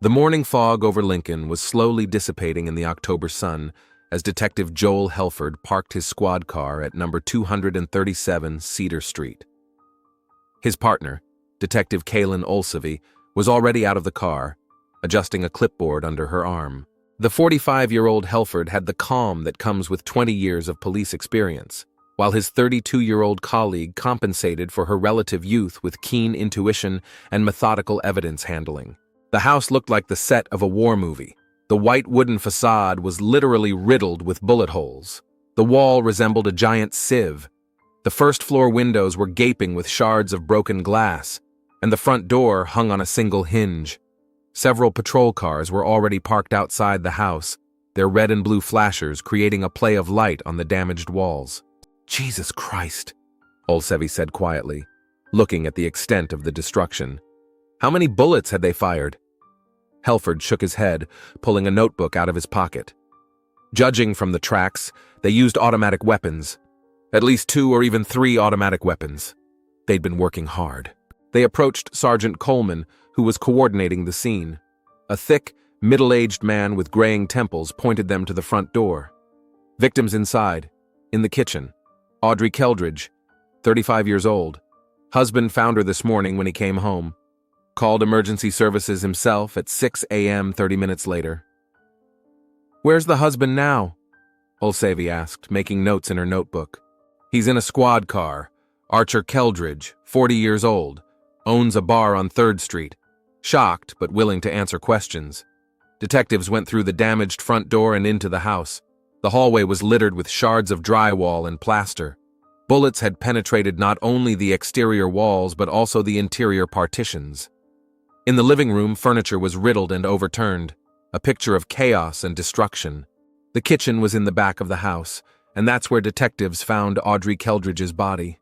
The morning fog over Lincoln was slowly dissipating in the October sun as Detective Joel Helford parked his squad car at number 237 Cedar Street. His partner, Detective Kaylin Olsevy, was already out of the car, adjusting a clipboard under her arm. The 45-year-old Helford had the calm that comes with 20 years of police experience, while his 32-year-old colleague compensated for her relative youth with keen intuition and methodical evidence handling. The house looked like the set of a war movie. The white wooden facade was literally riddled with bullet holes. The wall resembled a giant sieve. The first-floor windows were gaping with shards of broken glass, and the front door hung on a single hinge. Several patrol cars were already parked outside the house, their red and blue flashers creating a play of light on the damaged walls. "Jesus Christ," Olsevy said quietly, looking at the extent of the destruction. "How many bullets had they fired?" Helford shook his head, pulling a notebook out of his pocket. Judging from the tracks, they used automatic weapons. At least 2 or even 3 automatic weapons. They'd been working hard. They approached Sergeant Coleman, who was coordinating the scene. A thick, middle-aged man with graying temples pointed them to the front door. Victims inside, in the kitchen. Audrey Keldridge, 35 years old. Husband found her this morning when he came home. Called emergency services himself at 6 a.m. 30 minutes later. "Where's the husband now?" Olsevy asked, making notes in her notebook. "He's in a squad car. Archer Keldridge, 40 years old. Owns a bar on 3rd Street. Shocked, but willing to answer questions." Detectives went through the damaged front door and into the house. The hallway was littered with shards of drywall and plaster. Bullets had penetrated not only the exterior walls but also the interior partitions. In the living room, furniture was riddled and overturned, a picture of chaos and destruction. The kitchen was in the back of the house, and that's where detectives found Audrey Keldridge's body.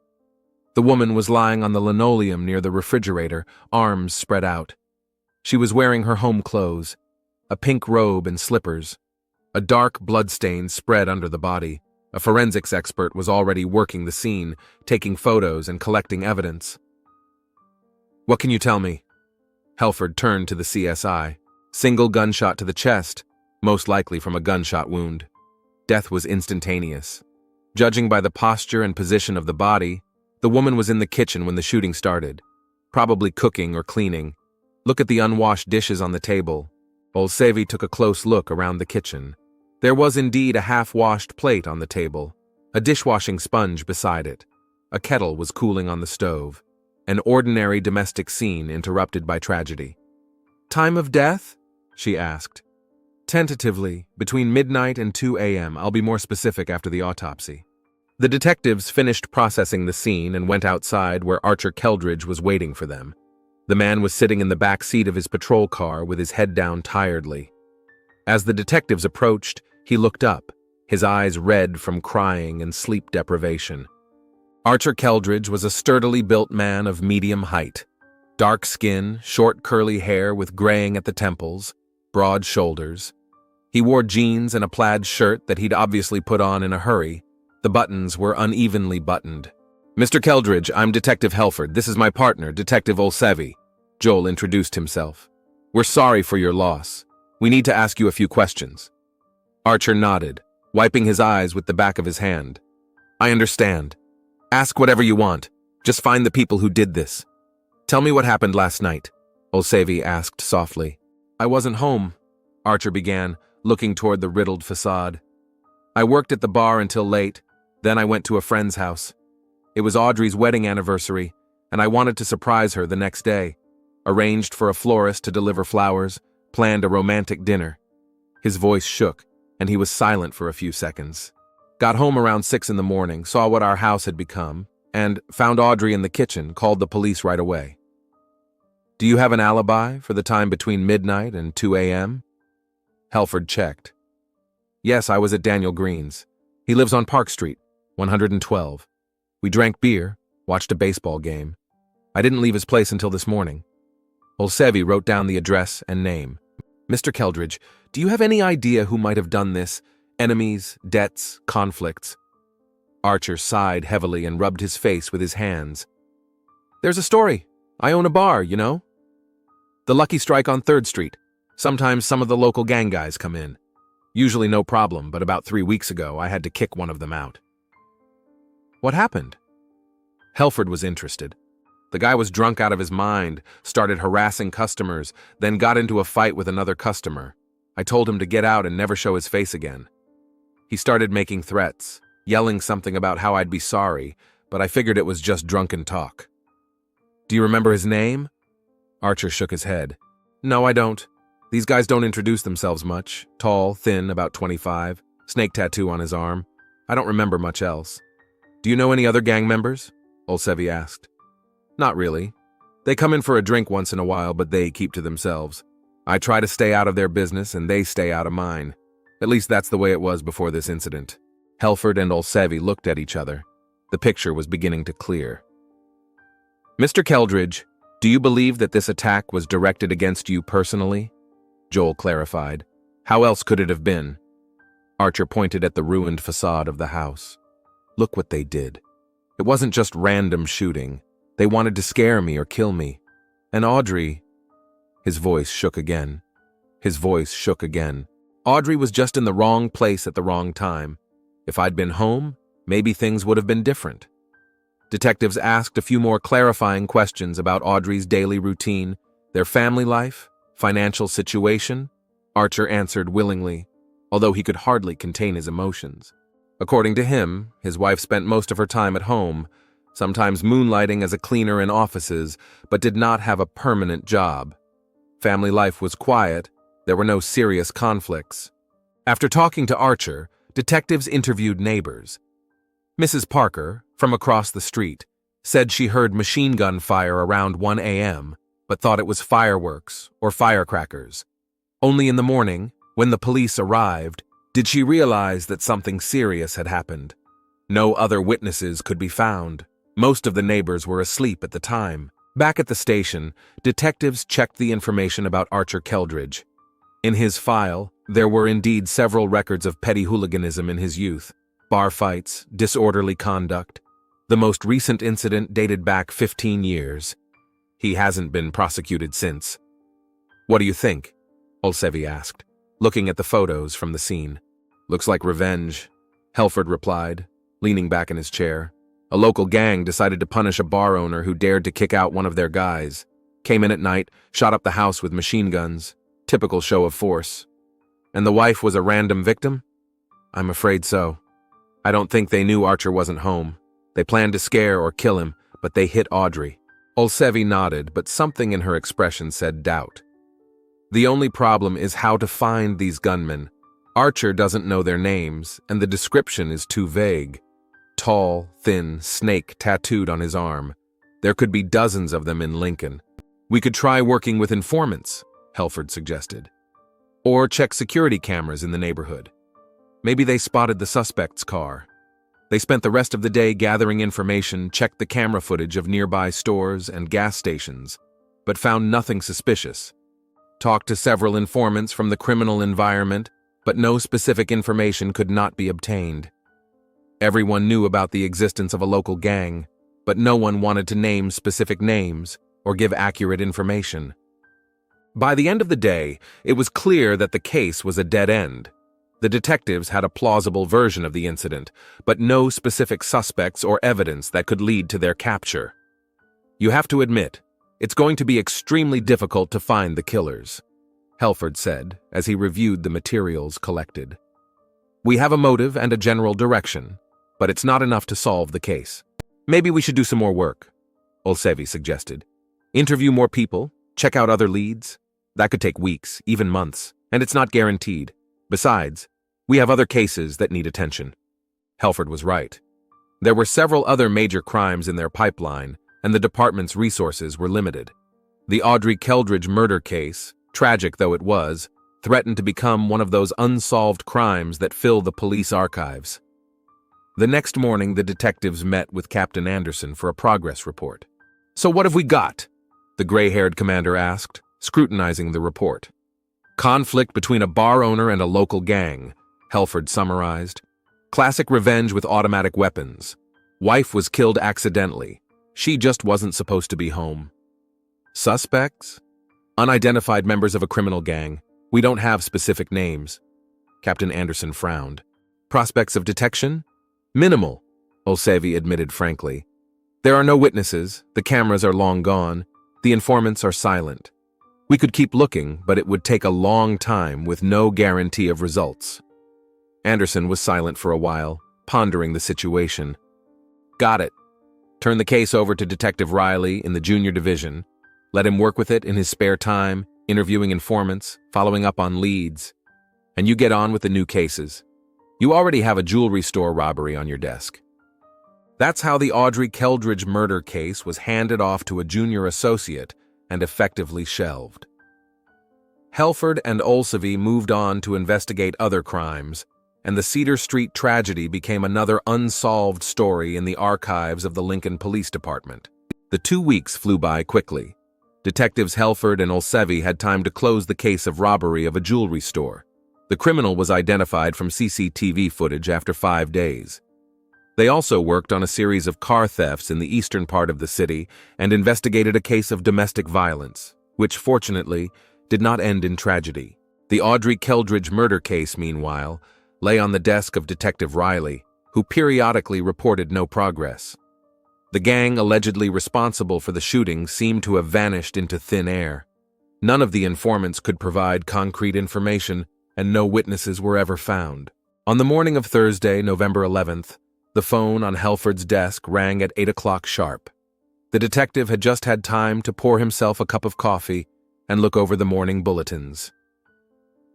The woman was lying on the linoleum near the refrigerator, arms spread out. She was wearing her home clothes, a pink robe and slippers. A dark bloodstain spread under the body. A forensics expert was already working the scene, taking photos and collecting evidence. "What can you tell me?" Helford turned to the CSI. Single gunshot to the chest, most likely from a gunshot wound. Death was instantaneous. Judging by the posture and position of the body, the woman was in the kitchen when the shooting started, probably cooking or cleaning. Look at the unwashed dishes on the table. Olsevy took a close look around the kitchen. There was indeed a half-washed plate on the table, a dishwashing sponge beside it. A kettle was cooling on the stove. An ordinary domestic scene interrupted by tragedy. "Time of death?" she asked. "Tentatively, between midnight and 2 a.m. I'll be more specific after the autopsy." The detectives finished processing the scene and went outside where Archer Keldridge was waiting for them. The man was sitting in the back seat of his patrol car with his head down tiredly. As the detectives approached, he looked up, his eyes red from crying and sleep deprivation. Archer Keldridge was a sturdily built man of medium height. Dark skin, short curly hair with graying at the temples, broad shoulders. He wore jeans and a plaid shirt that he'd obviously put on in a hurry. The buttons were unevenly buttoned. "Mr. Keldridge, I'm Detective Helford. This is my partner, Detective Olsevy." Joel introduced himself. "We're sorry for your loss. We need to ask you a few questions." Archer nodded, wiping his eyes with the back of his hand. "I understand. Ask whatever you want. Just find the people who did this." "Tell me what happened last night," Olsevy asked softly. "I wasn't home," Archer began, looking toward the riddled facade. "I worked at the bar until late, then I went to a friend's house. It was Audrey's wedding anniversary, and I wanted to surprise her the next day. Arranged for a florist to deliver flowers, planned a romantic dinner." His voice shook, and he was silent for a few seconds. "Got home around 6 in the morning, saw what our house had become, and found Audrey in the kitchen, called the police right away." "Do you have an alibi for the time between midnight and 2 a.m.? Helford checked. "Yes, I was at Daniel Green's. He lives on Park Street, 112. We drank beer, watched a baseball game. I didn't leave his place until this morning." Olsevy wrote down the address and name. "Mr. Keldridge, do you have any idea who might have done this? Enemies, debts, conflicts?" Archer sighed heavily and rubbed his face with his hands. "There's a story. I own a bar, you know. The Lucky Strike on 3rd Street. Sometimes some of the local gang guys come in. Usually no problem, but about 3 weeks ago, I had to kick one of them out. What happened? Helford was interested. The guy was drunk out of his mind, started harassing customers, then got into a fight with another customer. I told him to get out and never show his face again. He started making threats, yelling something about how I'd be sorry, but I figured it was just drunken talk. Do you remember his name? Archer shook his head. No, I don't. These guys don't introduce themselves much. Tall, thin, about 25, snake tattoo on his arm. I don't remember much else. Do you know any other gang members? Olsevi asked. Not really. They come in for a drink once in a while, but they keep to themselves. I try to stay out of their business, and they stay out of mine. At least that's the way it was before this incident. Helford and Olsevi looked at each other. The picture was beginning to clear. Mr. Keldridge, do you believe that this attack was directed against you personally? Joel clarified. How else could it have been? Archer pointed at the ruined facade of the house. Look what they did. It wasn't just random shooting. They wanted to scare me or kill me. And Audrey... His voice shook again. Audrey was just in the wrong place at the wrong time. If I'd been home, maybe things would have been different. Detectives asked a few more clarifying questions about Audrey's daily routine, their family life, financial situation. Archer answered willingly, although he could hardly contain his emotions. According to him, his wife spent most of her time at home, sometimes moonlighting as a cleaner in offices, but did not have a permanent job. Family life was quiet. There were no serious conflicts. After talking to Archer, detectives interviewed neighbors. Mrs. Parker, from across the street, said she heard machine gun fire around 1 a.m., but thought it was fireworks or firecrackers. Only in the morning, when the police arrived, did she realize that something serious had happened. No other witnesses could be found. Most of the neighbors were asleep at the time. Back at the station, detectives checked the information about Archer Keldridge. In his file, there were indeed several records of petty hooliganism in his youth, bar fights, disorderly conduct. The most recent incident dated back 15 years. He hasn't been prosecuted since. What do you think? Olsevi asked, looking at the photos from the scene. Looks like revenge, Helford replied, leaning back in his chair. A local gang decided to punish a bar owner who dared to kick out one of their guys. Came in at night, shot up the house with machine guns. Typical show of force. And the wife was a random victim? I'm afraid so. I don't think they knew Archer wasn't home. They planned to scare or kill him, but they hit Audrey. Olsevi nodded, but something in her expression said doubt. The only problem is how to find these gunmen. Archer doesn't know their names, and the description is too vague. Tall, thin, snake tattooed on his arm. There could be dozens of them in Lincoln. We could try working with informants, Helford suggested. Or check security cameras in the neighborhood. Maybe they spotted the suspect's car. They spent the rest of the day gathering information, checked the camera footage of nearby stores and gas stations, but found nothing suspicious. Talked to several informants from the criminal environment, but no specific information could not be obtained. Everyone knew about the existence of a local gang, but no one wanted to name specific names or give accurate information. By the end of the day, it was clear that the case was a dead end. The detectives had a plausible version of the incident, but no specific suspects or evidence that could lead to their capture. You have to admit, it's going to be extremely difficult to find the killers, Helford said as he reviewed the materials collected. We have a motive and a general direction, but it's not enough to solve the case. Maybe we should do some more work, Olsevi suggested. Interview more people, check out other leads. That could take weeks, even months, and it's not guaranteed. Besides, we have other cases that need attention. Helford was right. There were several other major crimes in their pipeline, and the department's resources were limited. The Audrey Keldridge murder case, tragic though it was, threatened to become one of those unsolved crimes that fill the police archives. The next morning, the detectives met with Captain Anderson for a progress report. So what have we got? The gray-haired commander asked, scrutinizing the report. Conflict between a bar owner and a local gang, Helford summarized. Classic revenge with automatic weapons. Wife was killed accidentally. She just wasn't supposed to be home. Suspects? Unidentified members of a criminal gang. We don't have specific names. Captain Anderson frowned. Prospects of detection? Minimal, Olsevi admitted frankly. There are no witnesses, the cameras are long gone, the informants are silent. We could keep looking, but it would take a long time with no guarantee of results. Anderson was silent for a while, pondering the situation. Got it. Turn the case over to Detective Riley in the junior division. Let him work with it in his spare time, interviewing informants, following up on leads. And you get on with the new cases. You already have a jewelry store robbery on your desk. That's how the Audrey Keldridge murder case was handed off to a junior associate and effectively shelved. Helford and Olsevi moved on to investigate other crimes, and the Cedar Street tragedy became another unsolved story in the archives of the Lincoln Police Department. The 2 weeks flew by quickly. Detectives Helford and Olsevi had time to close the case of robbery of a jewelry store. The criminal was identified from CCTV footage after 5 days. They also worked on a series of car thefts in the eastern part of the city and investigated a case of domestic violence, which fortunately did not end in tragedy. The Audrey Keldridge murder case, meanwhile, lay on the desk of Detective Riley, who periodically reported no progress. The gang allegedly responsible for the shooting seemed to have vanished into thin air. None of the informants could provide concrete information, and no witnesses were ever found. On the morning of Thursday, November 11th, the phone on Helford's desk rang at 8 o'clock sharp. The detective had just had time to pour himself a cup of coffee and look over the morning bulletins.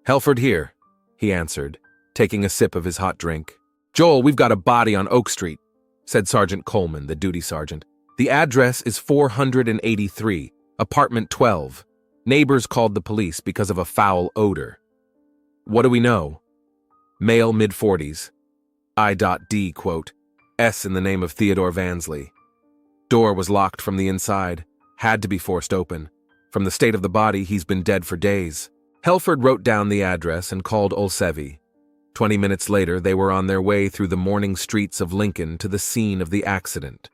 "Helford here," he answered, taking a sip of his hot drink. "Joel, we've got a body on Oak Street," said Sergeant Coleman, the duty sergeant. "The address is 483, apartment 12. Neighbors called the police because of a foul odor." "What do we know?" "Male, mid-40s. I.D. quote, S in the name of Theodore Vansley. Door was locked from the inside, had to be forced open. From the state of the body, he's been dead for days." Helford wrote down the address and called Olsevi. 20 minutes later, they were on their way through the morning streets of Lincoln to the scene of the accident.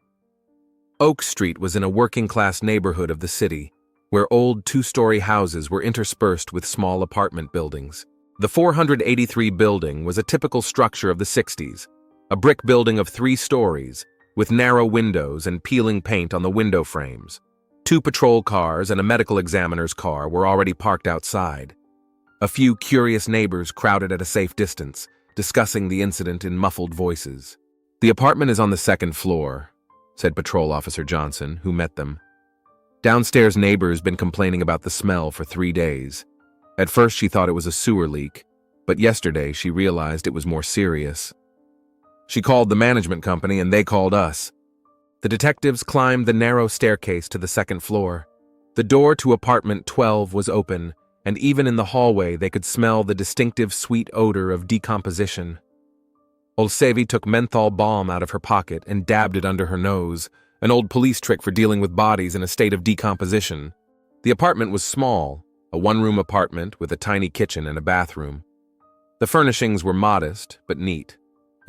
Oak Street was in a working-class neighborhood of the city, where old 2-story houses were interspersed with small apartment buildings. The 483 building was a typical structure of the 60s, a brick building of 3 stories, with narrow windows and peeling paint on the window frames. 2 patrol cars and a medical examiner's car were already parked outside. A few curious neighbors crowded at a safe distance, discussing the incident in muffled voices. "The apartment is on the 2nd floor," said Patrol Officer Johnson, who met them. "Downstairs neighbors been complaining about the smell for 3 days. At first she thought it was a sewer leak, but yesterday she realized it was more serious. She called the management company and they called us." The detectives climbed the narrow staircase to the 2nd floor. The door to apartment 12 was open, and even in the hallway they could smell the distinctive sweet odor of decomposition. Olsevi took menthol balm out of her pocket and dabbed it under her nose, an old police trick for dealing with bodies in a state of decomposition. The apartment was small, a 1-room apartment with a tiny kitchen and a bathroom. The furnishings were modest but neat.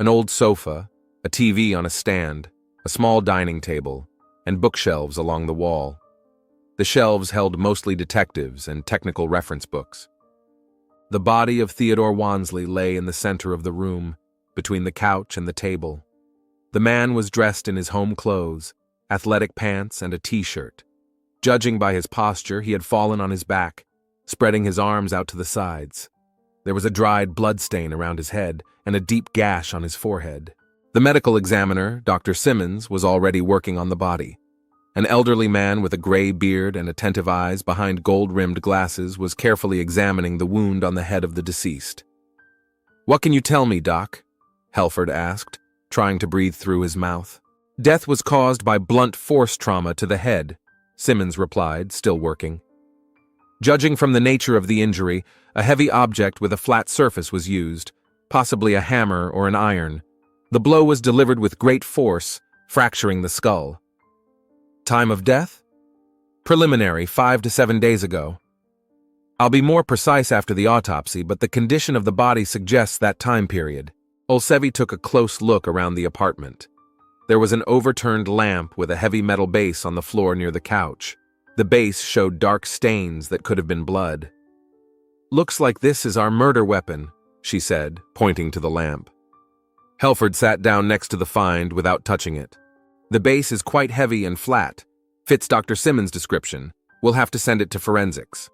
An old sofa, a TV on a stand, a small dining table, and bookshelves along the wall. The shelves held mostly detectives and technical reference books. The body of Theodore Wansley lay in the center of the room, between the couch and the table. The man was dressed in his home clothes, athletic pants and a t-shirt. Judging by his posture, he had fallen on his back, spreading his arms out to the sides. There was a dried blood stain around his head and a deep gash on his forehead. The medical examiner, Dr. Simmons, was already working on the body. An elderly man with a gray beard and attentive eyes behind gold-rimmed glasses was carefully examining the wound on the head of the deceased. "What can you tell me, Doc?" Helford asked, trying to breathe through his mouth. "Death was caused by blunt force trauma to the head," Simmons replied, still working. "Judging from the nature of the injury, a heavy object with a flat surface was used, possibly a hammer or an iron. The blow was delivered with great force, fracturing the skull." "Time of death?" "Preliminary, 5 to 7 days ago. I'll be more precise after the autopsy, but the condition of the body suggests that time period." Olsevi took a close look around the apartment. There was an overturned lamp with a heavy metal base on the floor near the couch. The base showed dark stains that could have been blood. "Looks like this is our murder weapon," she said, pointing to the lamp. Helford sat down next to the find without touching it. "The base is quite heavy and flat. Fits Dr. Simmons' description. We'll have to send it to forensics."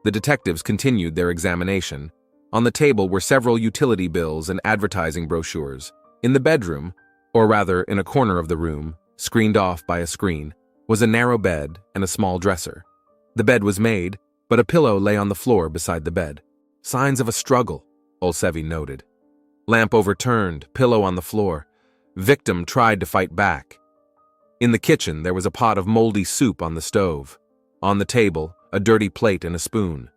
The detectives continued their examination. On the table were several utility bills and advertising brochures. In the bedroom, or rather in a corner of the room, screened off by a screen, was a narrow bed and a small dresser. The bed was made, but a pillow lay on the floor beside the bed. "Signs of a struggle," Olsevi noted. "Lamp overturned, pillow on the floor. Victim tried to fight back." In the kitchen, there was a pot of moldy soup on the stove. On the table, a dirty plate and a spoon.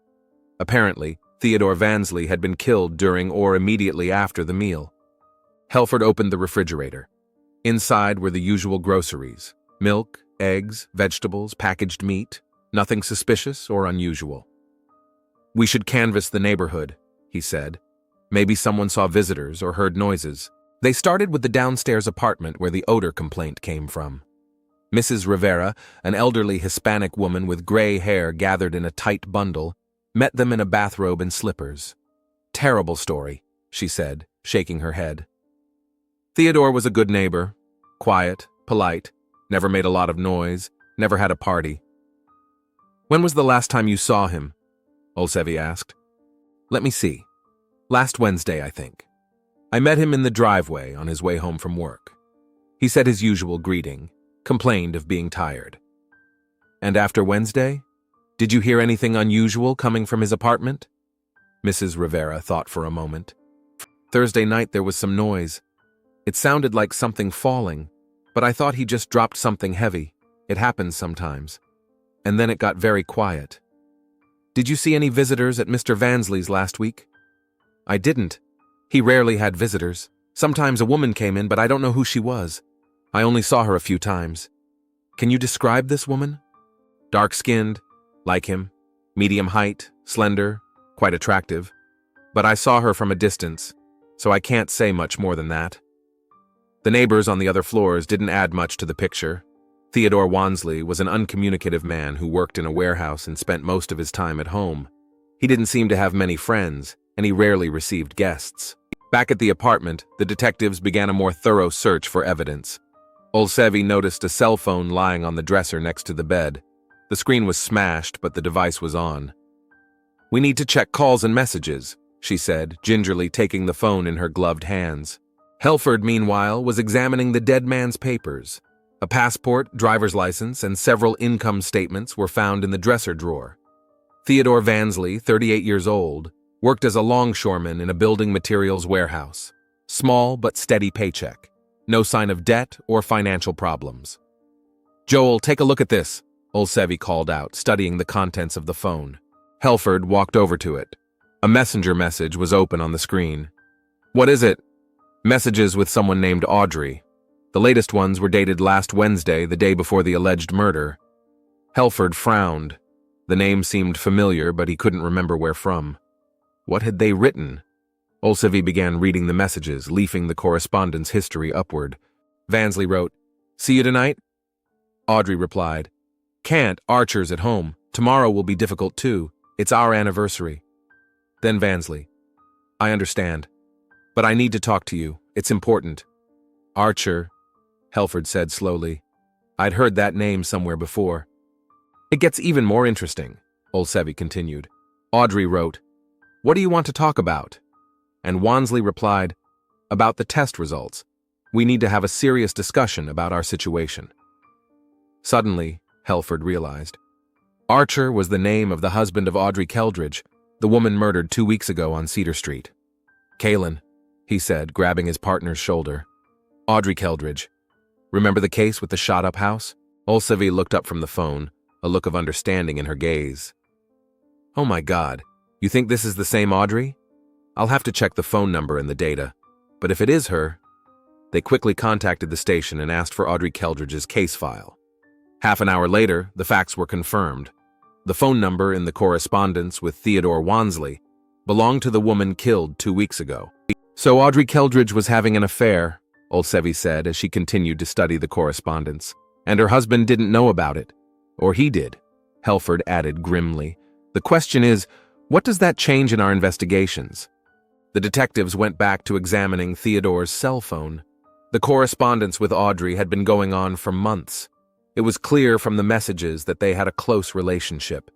Apparently, Theodore Vansley had been killed during or immediately after the meal. Helford opened the refrigerator. Inside were the usual groceries: milk, eggs, vegetables, packaged meat. Nothing suspicious or unusual. "We should canvass the neighborhood," he said. "Maybe someone saw visitors or heard noises." They started with the downstairs apartment where the odor complaint came from. Mrs. Rivera, an elderly Hispanic woman with gray hair gathered in a tight bundle, met them in a bathrobe and slippers. "Terrible story," she said, shaking her head. "Theodore was a good neighbor, quiet, polite, never made a lot of noise, never had a party." "When was the last time you saw him?" Olsevi asked. "Let me see. Last Wednesday, I think. I met him in the driveway on his way home from work. He said his usual greeting, complained of being tired." "And after Wednesday? Did you hear anything unusual coming from his apartment?" Mrs. Rivera thought for a moment. "Thursday night there was some noise. It sounded like something falling, but I thought he just dropped something heavy. It happens sometimes. And then it got very quiet." "Did you see any visitors at Mr. Vansley's last week?" "I didn't. He rarely had visitors. Sometimes a woman came in, but I don't know who she was. I only saw her a few times." "Can you describe this woman?" "Dark-skinned, like him, medium height, slender, quite attractive. But I saw her from a distance, so I can't say much more than that." The neighbors on the other floors didn't add much to the picture. Theodore Vansley was an uncommunicative man who worked in a warehouse and spent most of his time at home. He didn't seem to have many friends, and he rarely received guests. Back at the apartment, the detectives began a more thorough search for evidence. Olsevi noticed a cell phone lying on the dresser next to the bed. The screen was smashed, but the device was on. "We need to check calls and messages," she said, gingerly taking the phone in her gloved hands. Helford, meanwhile, was examining the dead man's papers. A passport, driver's license, and several income statements were found in the dresser drawer. Theodore Vansley, 38 years old, worked as a longshoreman in a building materials warehouse. Small but steady paycheck. No sign of debt or financial problems. "Joel, take a look at this," Olsevi called out, studying the contents of the phone. Helford walked over to it. A messenger message was open on the screen. "What is it?" "Messages with someone named Audrey. The latest ones were dated last Wednesday, the day before the alleged murder." Helford frowned. The name seemed familiar, but he couldn't remember where from. What had they written? Olsevi began reading the messages, leafing the correspondence history upward. Vansley wrote, "See you tonight?" Audrey replied, "Can't, Archer's at home. Tomorrow will be difficult too. It's our anniversary." Then Vansley, "I understand. But I need to talk to you. It's important." "Archer," Helford said slowly. "I'd heard that name somewhere before." "It gets even more interesting," Olsevi continued. Audrey wrote, "What do you want to talk about?" And Vansley replied, "About the test results. We need to have a serious discussion about our situation." Suddenly, Helford realized. Archer was the name of the husband of Audrey Keldridge, the woman murdered 2 weeks ago on Cedar Street. "Kalen," he said, grabbing his partner's shoulder. "Audrey Keldridge. Remember the case with the shot-up house?" Olsevi looked up from the phone, a look of understanding in her gaze. "Oh my God, you think this is the same Audrey? I'll have to check the phone number and the data. But if it is her..." They quickly contacted the station and asked for Audrey Keldridge's case file. Half an hour later, the facts were confirmed. The phone number in the correspondence with Theodore Vansley belonged to the woman killed 2 weeks ago. "So Audrey Keldridge was having an affair," Olsevi said as she continued to study the correspondence. "And her husband didn't know about it. Or he did," Helford added grimly. "The question is, What does that change in our investigations? The detectives went back to examining Theodore's cell phone. The correspondence with Audrey had been going on for months. It was clear from the messages that they had a close relationship.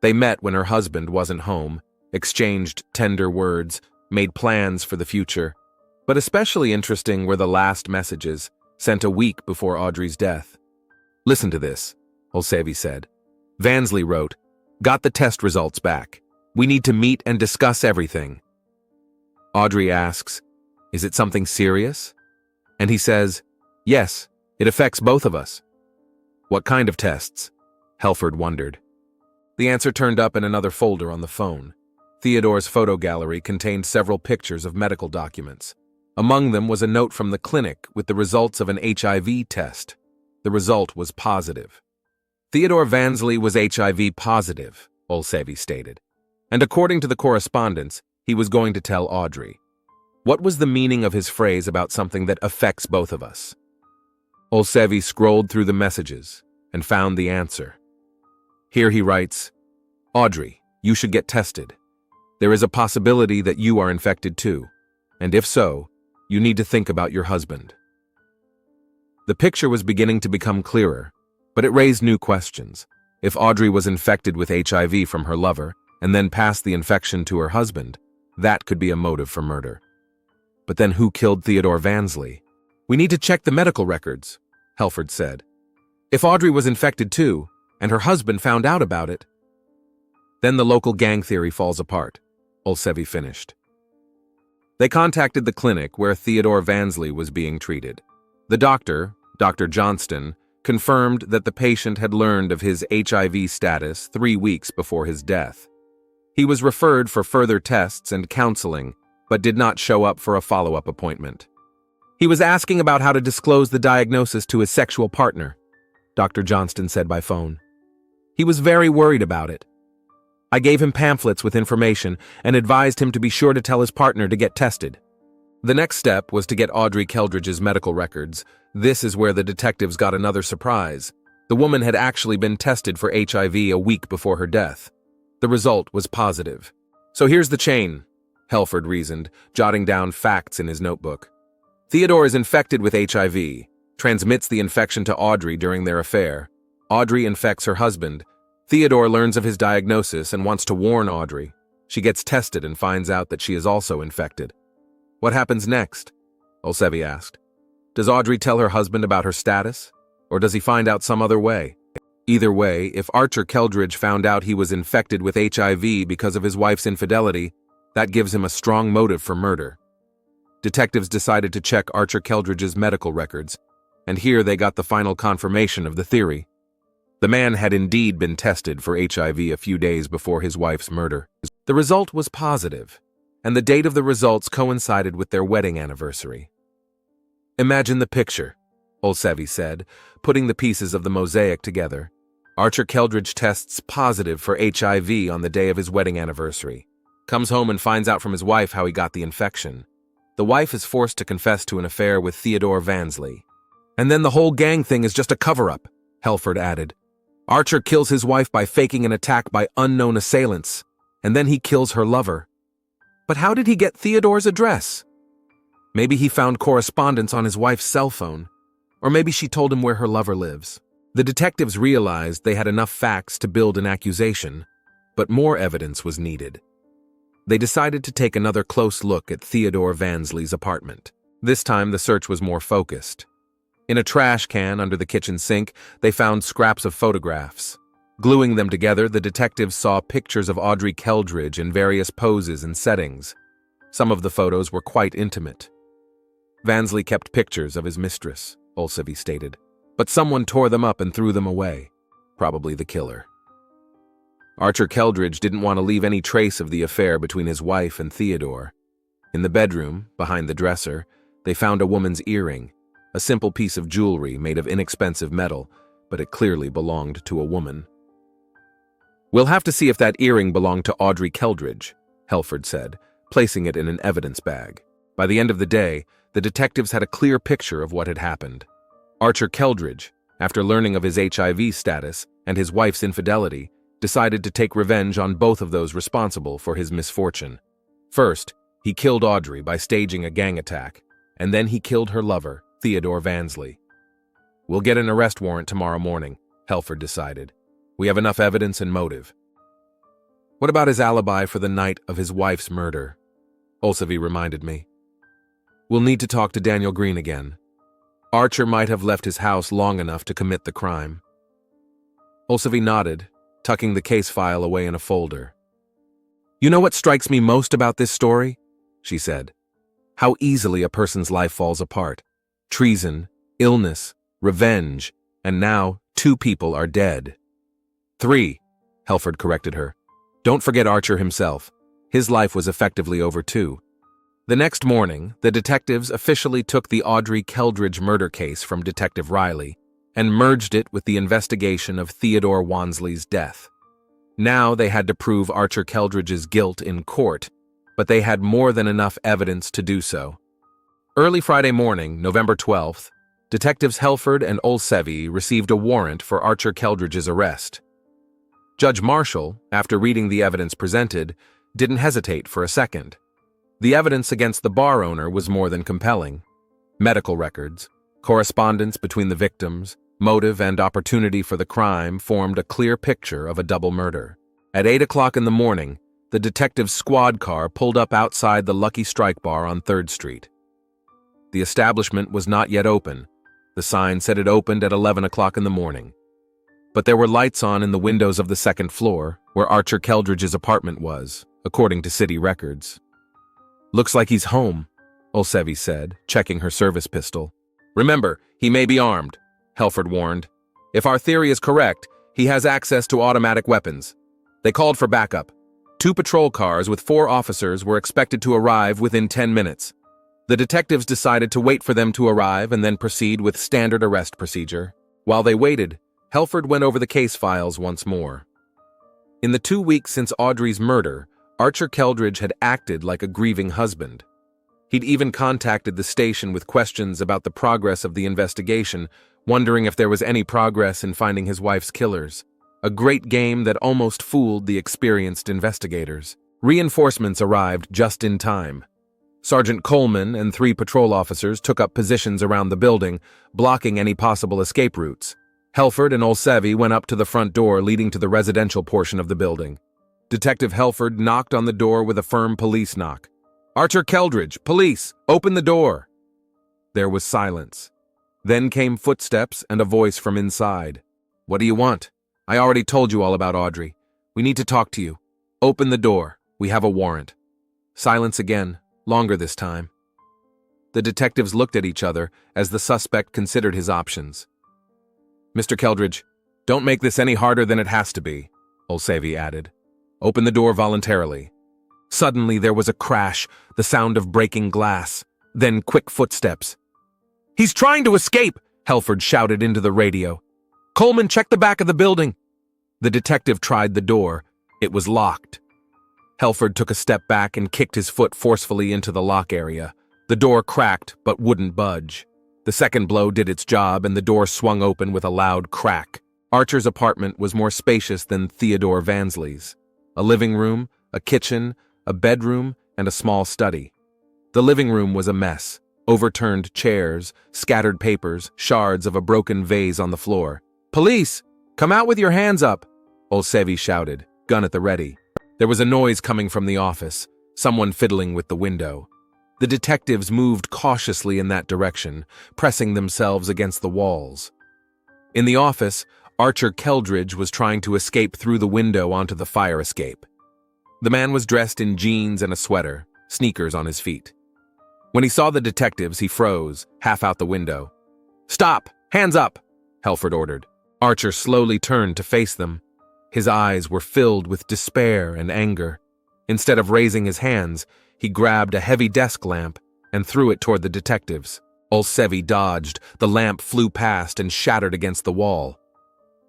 They met when her husband wasn't home, exchanged tender words, made plans for the future. But especially interesting were the last messages, sent a week before Audrey's death. "Listen to this," Olsevi said. Vansley wrote, "Got the test results back. We need to meet and discuss everything." Audrey asks, "Is it something serious?" And he says, "Yes, it affects both of us." "What kind of tests?" Helford wondered. The answer turned up in another folder on the phone. Theodore's photo gallery contained several pictures of medical documents. Among them was a note from the clinic with the results of an HIV test. The result was positive. Theodore Vansley was HIV positive, Olsevi stated. And according to the correspondence, he was going to tell Audrey. What was the meaning of his phrase about something that affects both of us? Olsevi scrolled through the messages and found the answer. Here he writes, "Audrey, you should get tested. There is a possibility that you are infected too, and if so, you need to think about your husband." The picture was beginning to become clearer, but it raised new questions. If Audrey was infected with HIV from her lover and then passed the infection to her husband, that could be a motive for murder. But then who killed Theodore Vansley? "We need to check the medical records," Helford said. "If Audrey was infected too, and her husband found out about it, then the local gang theory falls apart," Olsevi finished. They contacted the clinic where Theodore Vansley was being treated. The doctor, Dr. Johnston, confirmed that the patient had learned of his HIV status 3 weeks before his death. He was referred for further tests and counseling, but did not show up for a follow-up appointment. He was asking about how to disclose the diagnosis to his sexual partner, Dr. Johnston said by phone. He was very worried about it. I gave him pamphlets with information and advised him to be sure to tell his partner to get tested. The next step was to get Audrey Keldridge's medical records. This is where the detectives got another surprise. The woman had actually been tested for HIV a week before her death. The result was positive. "So here's the chain," Helford reasoned, jotting down facts in his notebook. Theodore is infected with HIV, transmits the infection to Audrey during their affair. Audrey infects her husband. Theodore learns of his diagnosis and wants to warn Audrey. She gets tested and finds out that she is also infected. "What happens next?" Olsevi asked. "Does Audrey tell her husband about her status? Or does he find out some other way?" Either way, if Archer Keldridge found out he was infected with HIV because of his wife's infidelity, that gives him a strong motive for murder. Detectives decided to check Archer Keldridge's medical records, and here they got the final confirmation of the theory. The man had indeed been tested for HIV a few days before his wife's murder. The result was positive, and the date of the results coincided with their wedding anniversary. "Imagine the picture," Olsevi said, putting the pieces of the mosaic together. Archer Keldridge tests positive for HIV on the day of his wedding anniversary. Comes home and finds out from his wife how he got the infection. The wife is forced to confess to an affair with Theodore Vansley. "And then the whole gang thing is just a cover-up," Helford added. "Archer kills his wife by faking an attack by unknown assailants, and then he kills her lover. But how did he get Theodore's address? Maybe he found correspondence on his wife's cell phone, or maybe she told him where her lover lives." The detectives realized they had enough facts to build an accusation, but more evidence was needed. They decided to take another close look at Theodore Vansley's apartment. This time the search was more focused. In a trash can under the kitchen sink, they found scraps of photographs. Gluing them together, the detectives saw pictures of Audrey Keldridge in various poses and settings. Some of the photos were quite intimate. Vansley kept pictures of his mistress, Olsevi stated, but someone tore them up and threw them away, probably the killer. Archer Keldridge didn't want to leave any trace of the affair between his wife and Theodore. In the bedroom, behind the dresser, they found a woman's earring, a simple piece of jewelry made of inexpensive metal, but it clearly belonged to a woman. "We'll have to see if that earring belonged to Audrey Keldridge," Helford said, placing it in an evidence bag. By the end of the day, the detectives had a clear picture of what had happened. Archer Keldridge, after learning of his HIV status and his wife's infidelity, decided to take revenge on both of those responsible for his misfortune. First, he killed Audrey by staging a gang attack, and then he killed her lover, Theodore Vansley. "We'll get an arrest warrant tomorrow morning," Helford decided. "We have enough evidence and motive." "What about his alibi for the night of his wife's murder?" Olsevy reminded me. "We'll need to talk to Daniel Green again. Archer might have left his house long enough to commit the crime." Olsevy nodded, tucking the case file away in a folder. "You know what strikes me most about this story?" she said. "How easily a person's life falls apart. Treason, illness, revenge, and now 2 people are dead." 3, Helford corrected her. "Don't forget Archer himself. His life was effectively over too." The next morning, the detectives officially took the Audrey Keldridge murder case from Detective Riley and merged it with the investigation of Theodore Wansley's death. Now they had to prove Archer Keldridge's guilt in court, but they had more than enough evidence to do so. Early Friday morning, November 12th, Detectives Helford and Olsevy received a warrant for Archer Keldridge's arrest. Judge Marshall, after reading the evidence presented, didn't hesitate for a second. The evidence against the bar owner was more than compelling. Medical records, correspondence between the victims, motive and opportunity for the crime formed a clear picture of a double murder. At 8 o'clock in the morning, the detective's squad car pulled up outside the Lucky Strike Bar on 3rd Street. The establishment was not yet open. The sign said it opened at 11 o'clock in the morning. But there were lights on in the windows of the 2nd floor, where Archer Keldridge's apartment was, according to city records. "Looks like he's home," Olsevy said, checking her service pistol. "Remember, he may be armed," Helford warned. "If our theory is correct, he has access to automatic weapons." They called for backup. 2 patrol cars with 4 officers were expected to arrive within 10 minutes. The detectives decided to wait for them to arrive and then proceed with standard arrest procedure. While they waited, Helford went over the case files once more. In the 2 weeks since Audrey's murder, Archer Keldridge had acted like a grieving husband. He'd even contacted the station with questions about the progress of the investigation, wondering if there was any progress in finding his wife's killers. A great game that almost fooled the experienced investigators. Reinforcements arrived just in time. Sergeant Coleman and 3 patrol officers took up positions around the building, blocking any possible escape routes. Helford and Olsevy went up to the front door leading to the residential portion of the building. Detective Helford knocked on the door with a firm police knock. "Archer Keldridge, police, open the door." There was silence. Then came footsteps and a voice from inside. "What do you want? I already told you all about Audrey. We need to talk to you. Open the door. We have a warrant." Silence again, longer this time. The detectives looked at each other as the suspect considered his options. "Mr. Keldridge, don't make this any harder than it has to be," Olsevy added. "Open the door voluntarily." Suddenly there was a crash, the sound of breaking glass, then quick footsteps. "He's trying to escape!" Helford shouted into the radio. "Coleman, check the back of the building." The detective tried the door. It was locked. Helford took a step back and kicked his foot forcefully into the lock area. The door cracked but wouldn't budge. The second blow did its job and the door swung open with a loud crack. Archer's apartment was more spacious than Theodore Vansley's. A living room, a kitchen, a bedroom, and a small study. The living room was a mess. Overturned chairs, scattered papers, shards of a broken vase on the floor. "Police! Come out with your hands up!" Olsevy shouted, gun at the ready. There was a noise coming from the office, someone fiddling with the window. The detectives moved cautiously in that direction, pressing themselves against the walls. In the office, Archer Keldridge was trying to escape through the window onto the fire escape. The man was dressed in jeans and a sweater, sneakers on his feet. When he saw the detectives, he froze, half out the window. "Stop! Hands up!" Helford ordered. Archer slowly turned to face them. His eyes were filled with despair and anger. Instead of raising his hands, he grabbed a heavy desk lamp and threw it toward the detectives. Olsevy dodged. The lamp flew past and shattered against the wall.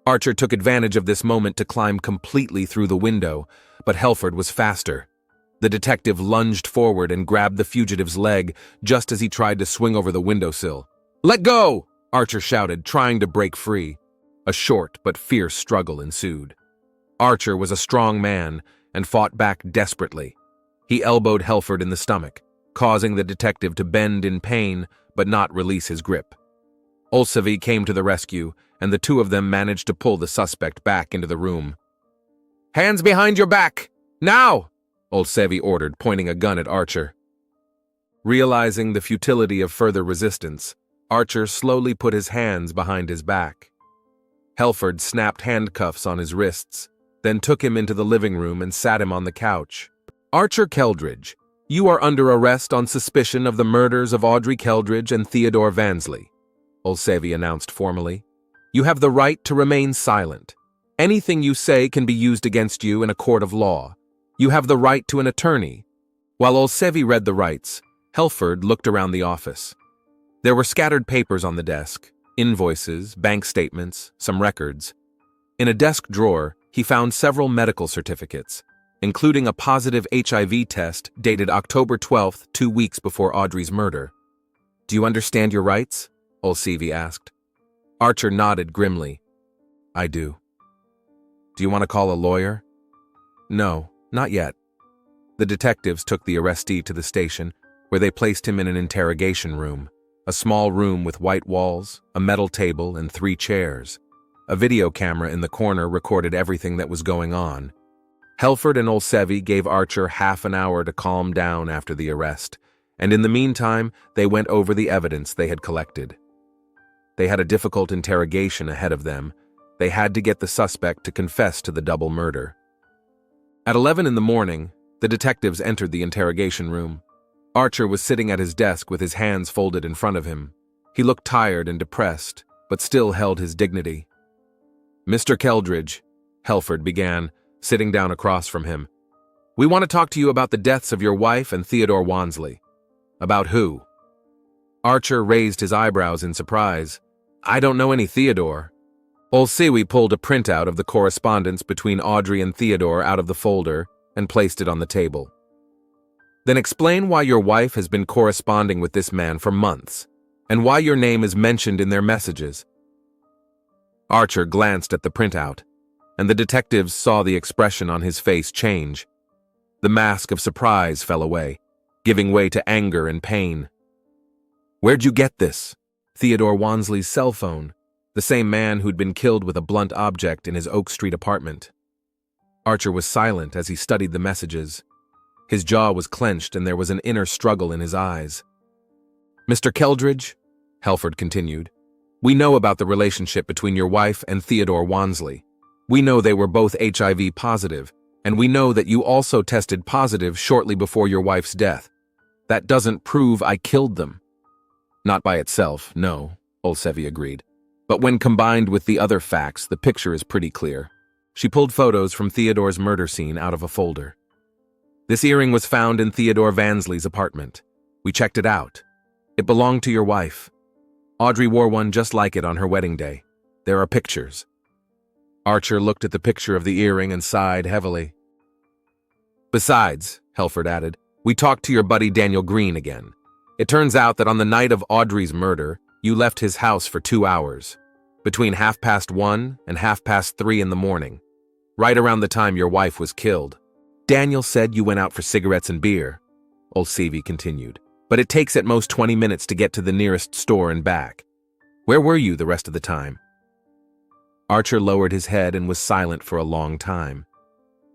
Archer took advantage of this moment to climb completely through the window, but Helford was faster. The detective lunged forward and grabbed the fugitive's leg just as he tried to swing over the windowsill. "Let go!" Archer shouted, trying to break free. A short but fierce struggle ensued. Archer was a strong man and fought back desperately. He elbowed Helford in the stomach, causing the detective to bend in pain but not release his grip. Olsevi came to the rescue, and the two of them managed to pull the suspect back into the room. "Hands behind your back! Now!" Olsevi ordered, pointing a gun at Archer. Realizing the futility of further resistance, Archer slowly put his hands behind his back. Helford snapped handcuffs on his wrists, then took him into the living room and sat him on the couch. "Archer Keldridge, you are under arrest on suspicion of the murders of Audrey Keldridge and Theodore Vansley," Olsevi announced formally. "You have the right to remain silent. Anything you say can be used against you in a court of law. You have the right to an attorney." While Olsevi read the rights, Helford looked around the office. There were scattered papers on the desk, invoices, bank statements, some records. In a desk drawer, he found several medical certificates, including a positive HIV test dated October 12th, 2 weeks before Audrey's murder. "Do you understand your rights?" Olsevi asked. Archer nodded grimly. "I do." "Do you want to call a lawyer?" "No, not yet." The detectives took the arrestee to the station, where they placed him in an interrogation room, a small room with white walls, a metal table, and 3 chairs. A video camera in the corner recorded everything that was going on. Helford and Olsevi gave Archer half an hour to calm down after the arrest, and in the meantime, they went over the evidence they had collected. They had a difficult interrogation ahead of them. They had to get the suspect to confess to the double murder. At 11 in the morning, the detectives entered the interrogation room. Archer was sitting at his desk with his hands folded in front of him. He looked tired and depressed, but still held his dignity. "Mr. Keldridge," Helford began, sitting down across from him, "we want to talk to you about the deaths of your wife and Theodore Wansley." "About who?" Archer raised his eyebrows in surprise. "I don't know any Theodore." Olsevi pulled a printout of the correspondence between Audrey and Theodore out of the folder and placed it on the table. "Then explain why your wife has been corresponding with this man for months, and why your name is mentioned in their messages." Archer glanced at the printout, and the detectives saw the expression on his face change. The mask of surprise fell away, giving way to anger and pain. "Where'd you get this?" "Theodore Wansley's cell phone, the same man who'd been killed with a blunt object in his Oak Street apartment." Archer was silent as he studied the messages. His jaw was clenched and there was an inner struggle in his eyes. "Mr. Keldridge," Helford continued, "we know about the relationship between your wife and Theodore Wansley. We know they were both HIV positive, and we know that you also tested positive shortly before your wife's death. That doesn't prove I killed them." "Not by itself, no," Olsevi agreed. "But when combined with the other facts, the picture is pretty clear." She pulled photos from Theodore's murder scene out of a folder. "This earring was found in Theodore Vansley's apartment. We checked it out. It belonged to your wife. Audrey wore one just like it on her wedding day. There are pictures." Archer looked at the picture of the earring and sighed heavily. "Besides," Helford added, "we talked to your buddy Daniel Green again. It turns out that on the night of Audrey's murder, you left his house for 2 hours, between 1:30 and 3:30 in the morning, right around the time your wife was killed. Daniel said you went out for cigarettes and beer," Olsevi continued, "but it takes at most 20 minutes to get to the nearest store and back. Where were you the rest of the time?" Archer lowered his head and was silent for a long time.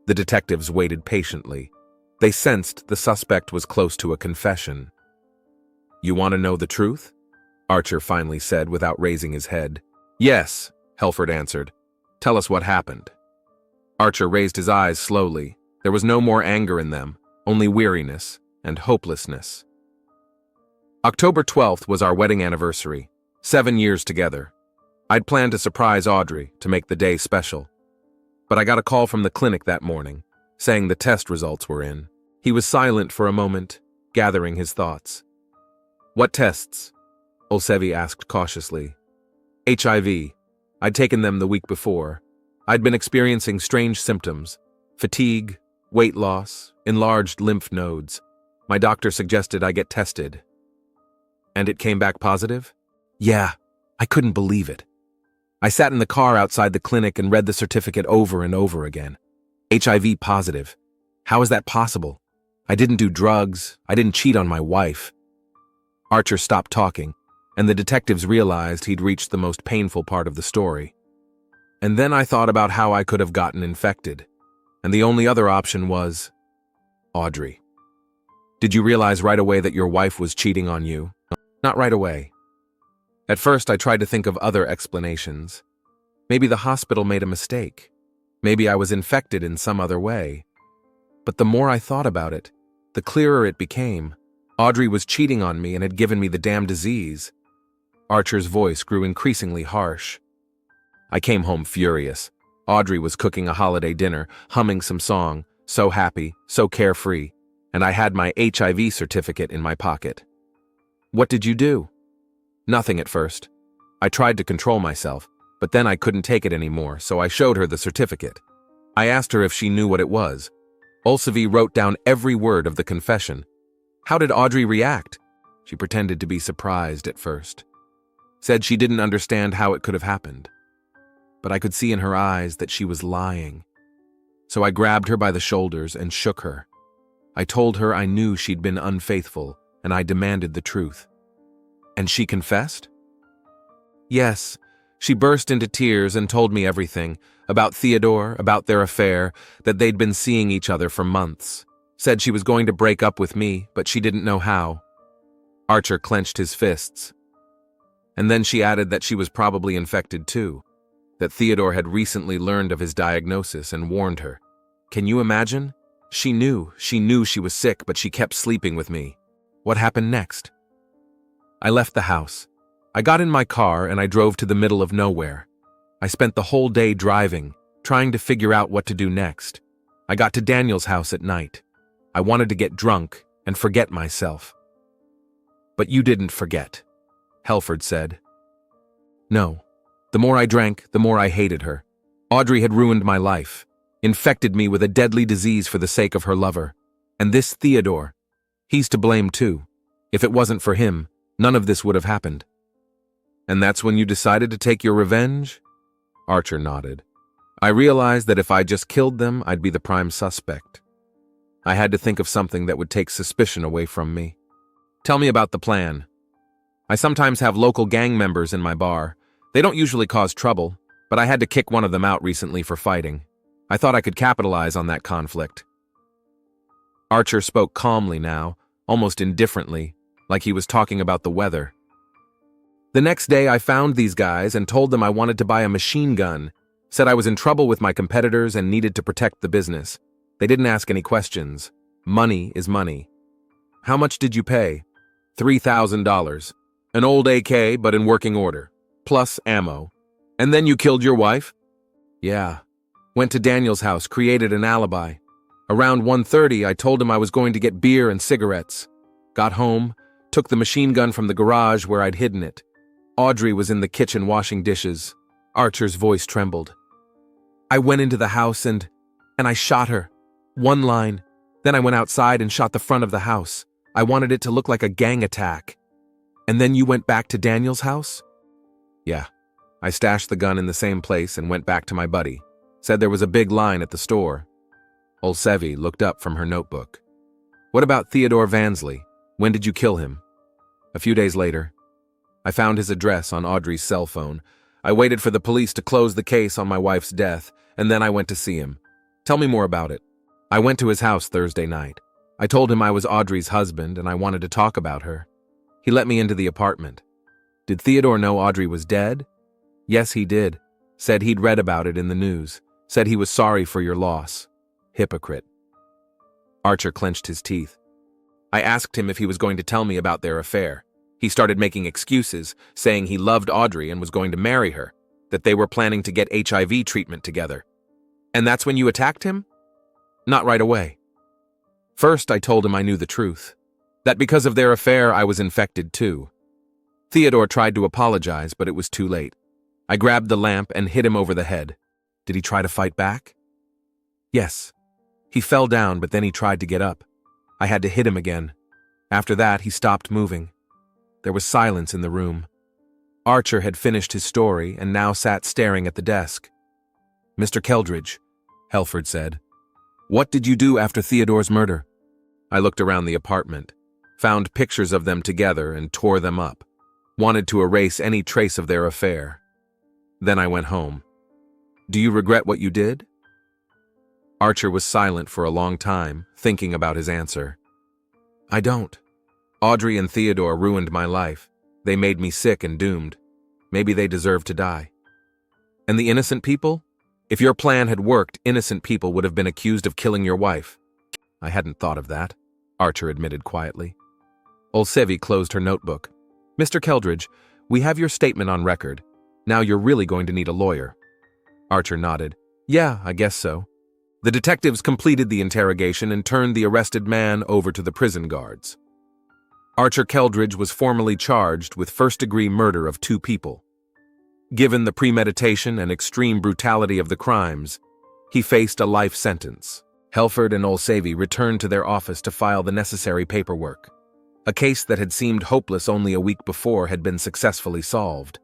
The detectives waited patiently. They sensed the suspect was close to a confession. "You want to know the truth?" Archer finally said without raising his head. "Yes," Helford answered. "Tell us what happened." Archer raised his eyes slowly. There was no more anger in them, only weariness and hopelessness. "October 12th was our wedding anniversary, 7 years together. I'd planned to surprise Audrey to make the day special. But I got a call from the clinic that morning, saying the test results were in." He was silent for a moment, gathering his thoughts. "What tests?" Olsevi asked cautiously. "HIV. I'd taken them the week before. I'd been experiencing strange symptoms: fatigue, weight loss, enlarged lymph nodes. My doctor suggested I get tested." "And it came back positive?" "Yeah, I couldn't believe it. I sat in the car outside the clinic and read the certificate over and over again. HIV positive. How is that possible? I didn't do drugs. I didn't cheat on my wife. Archer stopped talking, and the detectives realized he'd reached the most painful part of the story. And then I thought about how I could have gotten infected, and the only other option was Audrey. Did you realize right away that your wife was cheating on you? Not right away. At first, I tried to think of other explanations. Maybe the hospital made a mistake. Maybe I was infected in some other way. But the more I thought about it, the clearer it became. Audrey was cheating on me and had given me the damn disease. Archer's voice grew increasingly harsh. I came home furious. Audrey was cooking a holiday dinner, humming some song, so happy, so carefree, and I had my HIV certificate in my pocket. What did you do? Nothing at first. I tried to control myself, but then I couldn't take it anymore, so I showed her the certificate. I asked her if she knew what it was. Olsevi wrote down every word of the confession. How did Audrey react? She pretended to be surprised at first. Said she didn't understand how it could have happened. But I could see in her eyes that she was lying. So I grabbed her by the shoulders and shook her. I told her I knew she'd been unfaithful, and I demanded the truth. And she confessed? Yes. She burst into tears and told me everything, about Theodore, about their affair, that they'd been seeing each other for months. Said she was going to break up with me, but she didn't know how. Archer clenched his fists. And then she added that she was probably infected too, that Theodore had recently learned of his diagnosis and warned her. Can you imagine? She knew she was sick, but she kept sleeping with me. What happened next? I left the house. I got in my car and I drove to the middle of nowhere. I spent the whole day driving, trying to figure out what to do next. I got to Daniel's house at night. I wanted to get drunk and forget myself. But you didn't forget, Helford said. No. The more I drank, the more I hated her. Audrey had ruined my life, infected me with a deadly disease for the sake of her lover. And this Theodore, he's to blame too. If it wasn't for him, none of this would have happened. And that's when you decided to take your revenge? Archer nodded. I realized that if I just killed them, I'd be the prime suspect. I had to think of something that would take suspicion away from me. Tell me about the plan. I sometimes have local gang members in my bar. They don't usually cause trouble, but I had to kick one of them out recently for fighting. I thought I could capitalize on that conflict. Archer spoke calmly now, almost indifferently, like he was talking about the weather. The next day I found these guys and told them I wanted to buy a machine gun, said I was in trouble with my competitors and needed to protect the business. They didn't ask any questions. Money is money. How much did you pay? $3,000. An old AK, but in working order. Plus ammo. And then you killed your wife? Yeah. Went to Daniel's house, created an alibi. Around 1:30, I told him I was going to get beer and cigarettes. Got home, took the machine gun from the garage where I'd hidden it. Audrey was in the kitchen washing dishes. Archer's voice trembled. I went into the house and I shot her. One line. Then I went outside and shot the front of the house. I wanted it to look like a gang attack. And then you went back to Daniel's house? Yeah. I stashed the gun in the same place and went back to my buddy. Said there was a big line at the store. Olsevi looked up from her notebook. What about Theodore Vansley? When did you kill him? A few days later. I found his address on Audrey's cell phone. I waited for the police to close the case on my wife's death, and then I went to see him. Tell me more about it. I went to his house Thursday night. I told him I was Audrey's husband and I wanted to talk about her. He let me into the apartment. Did Theodore know Audrey was dead? Yes, he did. Said he'd read about it in the news. Said he was sorry for your loss. Hypocrite. Archer clenched his teeth. I asked him if he was going to tell me about their affair. He started making excuses, saying he loved Audrey and was going to marry her, that they were planning to get HIV treatment together. And that's when you attacked him? Not right away. First, I told him I knew the truth, that because of their affair, I was infected too. Theodore tried to apologize, but it was too late. I grabbed the lamp and hit him over the head. Did he try to fight back? Yes. He fell down, but then he tried to get up. I had to hit him again. After that, he stopped moving. There was silence in the room. Archer had finished his story and now sat staring at the desk. Mr. Keldridge, Helford said, What did you do after Theodore's murder? I looked around the apartment, found pictures of them together and tore them up. Wanted to erase any trace of their affair. Then I went home. Do you regret what you did? Archer was silent for a long time, thinking about his answer. I don't. Audrey and Theodore ruined my life. They made me sick and doomed. Maybe they deserve to die. And the innocent people? If your plan had worked, innocent people would have been accused of killing your wife. I hadn't thought of that, Archer admitted quietly. Olsevi closed her notebook. Mr. Keldridge, we have your statement on record. Now you're really going to need a lawyer. Archer nodded. Yeah, I guess so. The detectives completed the interrogation and turned the arrested man over to the prison guards. Archer Keldridge was formally charged with first-degree murder of 2 people. Given the premeditation and extreme brutality of the crimes, he faced a life sentence. Helford and Olsevi returned to their office to file the necessary paperwork. A case that had seemed hopeless only a week before had been successfully solved.